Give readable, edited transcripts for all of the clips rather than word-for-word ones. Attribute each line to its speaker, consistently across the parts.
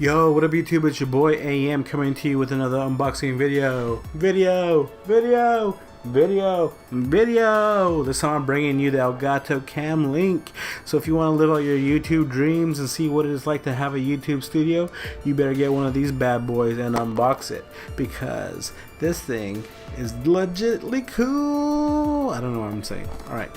Speaker 1: Yo, what up YouTube? It's your boy AM coming to you with another unboxing video. This time I'm bringing you the Elgato Cam Link. So if you want to live out your YouTube dreams and see what it is like to have a YouTube studio, you better get one of these bad boys and unbox it, because this thing is legitly cool. I don't know what I'm saying. Alright.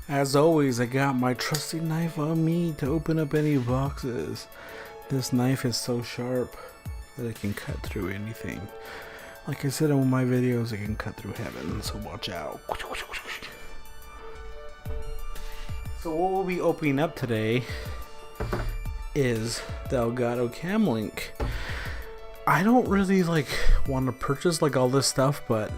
Speaker 1: As always, I got my trusty knife on me to open up any boxes. This knife is so sharp that it can cut through anything. Like I said in one of my videos, it can cut through heaven, so watch out. So what we'll be opening up today is the Elgato Cam Link. I don't really want to purchase all this stuff, but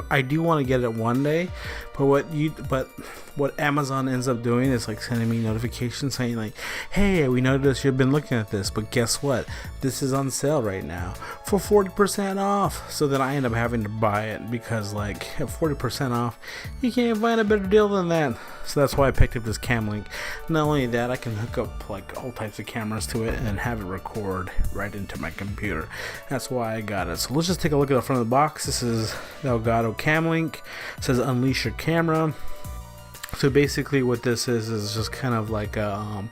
Speaker 1: I do want to get it one day. But what Amazon ends up doing is sending me notifications saying hey, we noticed you've been looking at this, but guess what? This is on sale right now for 40% off. So then I end up having to buy it because at 40% off, you can't find a better deal than that. So that's why I picked up this Cam Link. Not only that, I can hook up all types of cameras to it and have it record right into my computer. That's why I got it. So let's just take a look at the front of the box. This is the Elgato Cam Link. It says unleash your camera. So basically what this is just kind of like a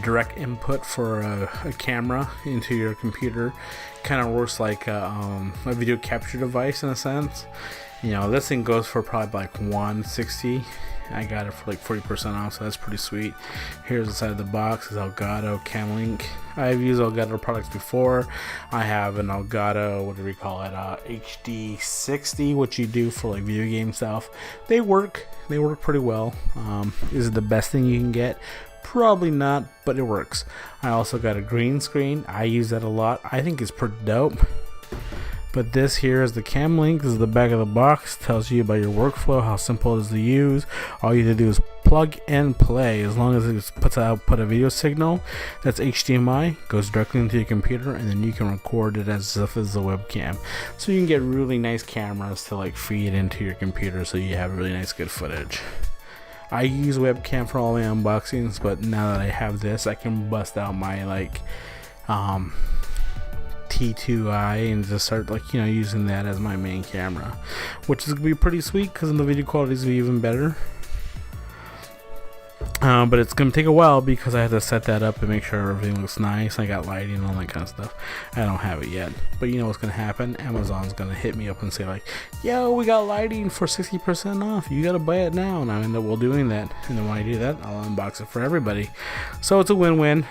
Speaker 1: direct input for a camera into your computer. Kind of works like a video capture device in a sense. You know, this thing goes for probably $160. I got it for 40% off, so that's pretty sweet. Here's the side of the box. Is Elgato Cam Link. I've used Elgato products before. I have an Elgato, what do we call it, HD60, which you do for video game stuff. They work pretty well. Is it the best thing you can get? Probably not, but it works. I also got a green screen. I use that a lot. I think it's pretty dope. But this here is the Cam Link. This is the back of the box. Tells you about your workflow, how simple it is to use. All you have to do is plug and play. As long as it puts out a video signal that's HDMI, goes directly into your computer, and then you can record it as if it's a webcam. So you can get really nice cameras to feed into your computer, so you have really nice good footage. I use webcam for all my unboxings, but now that I have this, I can bust out my T2i and just start using that as my main camera, which is gonna be pretty sweet because the video quality is even better. But it's gonna take a while because I have to set that up and make sure everything looks nice. I got lighting and all that kind of stuff. I don't have it yet, but you know what's gonna happen? Amazon's gonna hit me up and say yo, we got lighting for 60% off, you gotta buy it now, and I end up doing that. And then when I do that, I'll unbox it for everybody, so it's a win-win.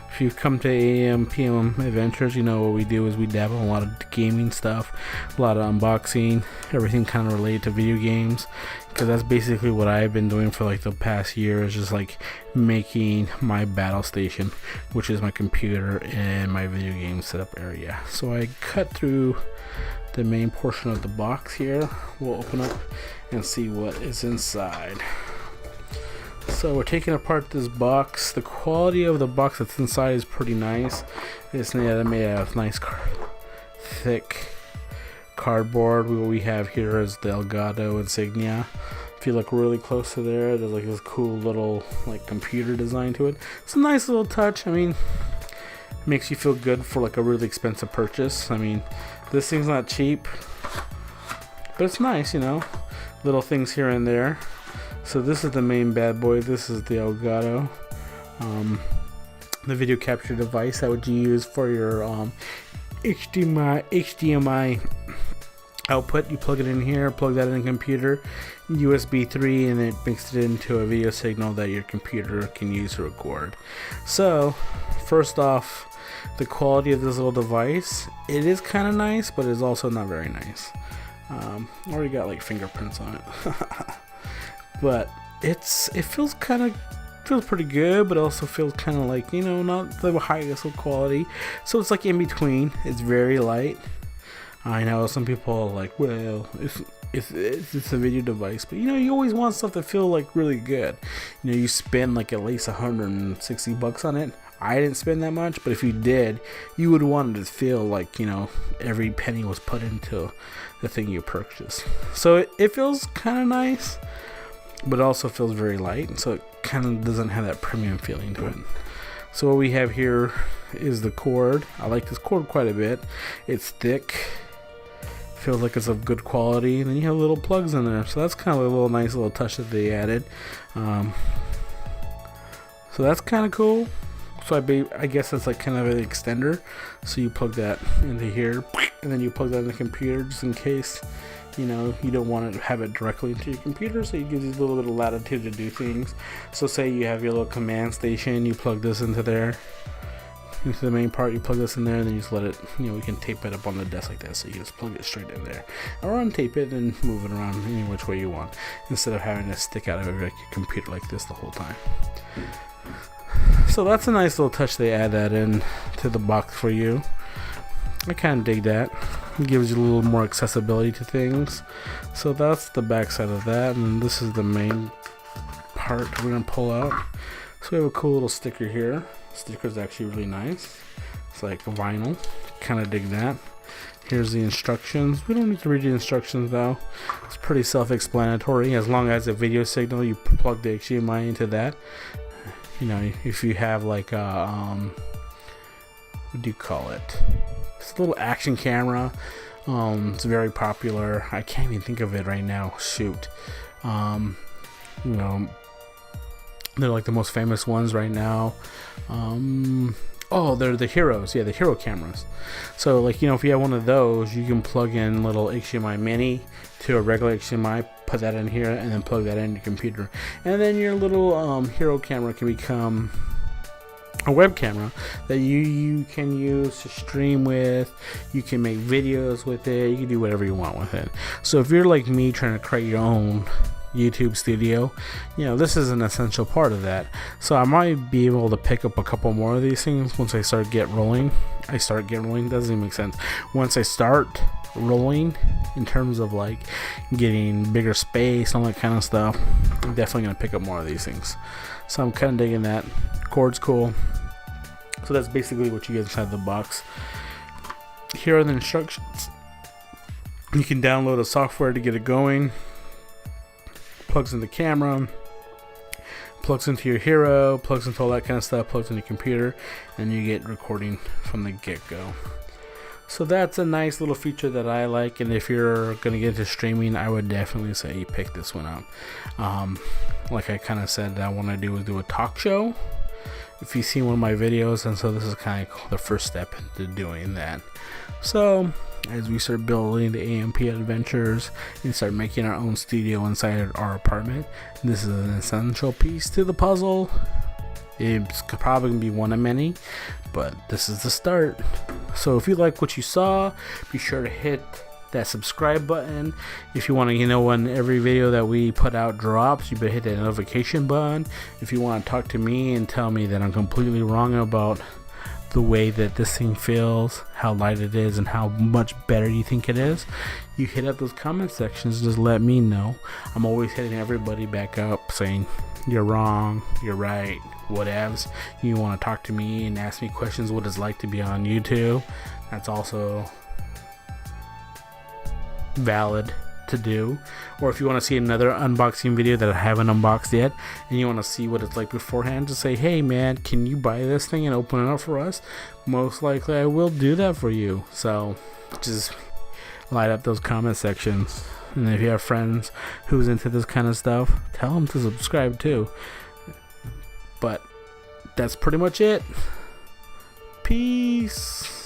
Speaker 1: If you've come to AMPM Adventures, you know what we do is we dabble in a lot of gaming stuff, a lot of unboxing, everything kind of related to video games, because that's basically what I've been doing for the past year, is just making my battle station, which is my computer and my video game setup area. So I cut through the main portion of the box here. We'll open up and see what is inside. So we're taking apart this box. The quality of the box that's inside is pretty nice. It's made out of nice thick cardboard. What we have here is the Elgato insignia. If you look really close to there, there's this cool little computer design to it. It's a nice little touch. I mean, it makes you feel good for a really expensive purchase. I mean, this thing's not cheap, but it's nice, little things here and there. So this is the main bad boy. This is the Elgato, the video capture device that would you use for your HDMI output. You plug it in here, plug that in the computer, USB 3, and it makes it into a video signal that your computer can use to record. So first off, the quality of this little device, it is kind of nice, but it's also not very nice. Already got fingerprints on it. But it feels pretty good, but also feels kind of not the highest of quality. So it's in between. It's very light. I know some people are well, it's a video device, but you always want stuff to feel really good. You spend at least $160 on it. I didn't spend that much, but if you did, you would want it to feel like, you know, every penny was put into the thing you purchased. So it feels kind of nice, but it also feels very light, so it kind of doesn't have that premium feeling to it. So what we have here is the cord. I like this cord quite a bit. It's thick, feels like it's of good quality, and then you have little plugs in there, so that's kind of a little nice little touch that they added. So that's kind of cool. So I guess it's like kind of an extender, so you plug that into here, and then you plug that in the computer just in case, you know, you don't want to have it directly into your computer, so it gives you a little bit of latitude to do things. So say you have your little command station, you plug this into there, into the main part, you plug this in there, and then you just let it, you know, you can tape it up on the desk like that, so you can just plug it straight in there, or untape it and move it around any which way you want, instead of having to stick out of it like your computer like this the whole time. So that's a nice little touch, they add that in to the box for you. I kind of dig that. It gives you a little more accessibility to things. So that's the back side of that, and this is the main part we're going to pull out. So we have a cool little sticker here. The sticker is actually really nice. It's like vinyl. Kind of dig that. Here's the instructions. We don't need to read the instructions though. It's pretty self-explanatory. As long as a video signal, you plug the HDMI into that. You know, if you have like a what do you call it? It's a little action camera. It's very popular. I can't even think of it right now. Shoot. You know, they're like the most famous ones right now. Oh, they're the heroes. Yeah, the hero cameras. So like, you know, if you have one of those, you can plug in little HDMI mini to a regular HDMI, put that in here, and then plug that in your computer, and then your little hero camera can become a web camera that you can use to stream with. You can make videos with it. You can do whatever you want with it. So if you're like me trying to create your own YouTube studio, you know, this is an essential part of that. So I might be able to pick up a couple more of these things once I start get rolling. Doesn't even make sense. Once I start rolling in terms of like getting bigger space, all that kind of stuff, I'm definitely gonna pick up more of these things. So I'm kind of digging that. Cord's cool. So that's basically what you get inside the box. Here are the instructions. You can download a software to get it going. Plugs in the camera, plugs into your hero, plugs into all that kind of stuff, plugs in your computer, and you get recording from the get-go. So that's a nice little feature that I like, and if you're gonna get into streaming, I would definitely say you pick this one up. Like I kind of said, I want to do a talk show. If you've seen one of my videos, and so this is kind of the first step into doing that. So as we start building the AMPM adventures and start making our own studio inside our apartment, this is an essential piece to the puzzle. It's probably gonna be one of many, but this is the start. So if you like what you saw, be sure to hit that subscribe button. If you want to, you know, when every video that we put out drops, you better hit that notification button. If you want to talk to me and tell me that I'm completely wrong about the way that this thing feels, how light it is, and how much better you think it is, you hit up those comment sections. Just let me know. I'm always hitting everybody back up saying you're wrong, you're right, whatevs. You want to talk to me and ask me questions what it's like to be on YouTube, that's also valid to do. Or if you want to see another unboxing video that I haven't unboxed yet and you want to see what it's like beforehand, just say, hey man, can you buy this thing and open it up for us? Most likely I will do that for you. So just light up those comment sections, and if you have friends who's into this kind of stuff, tell them to subscribe too. But that's pretty much it. Peace.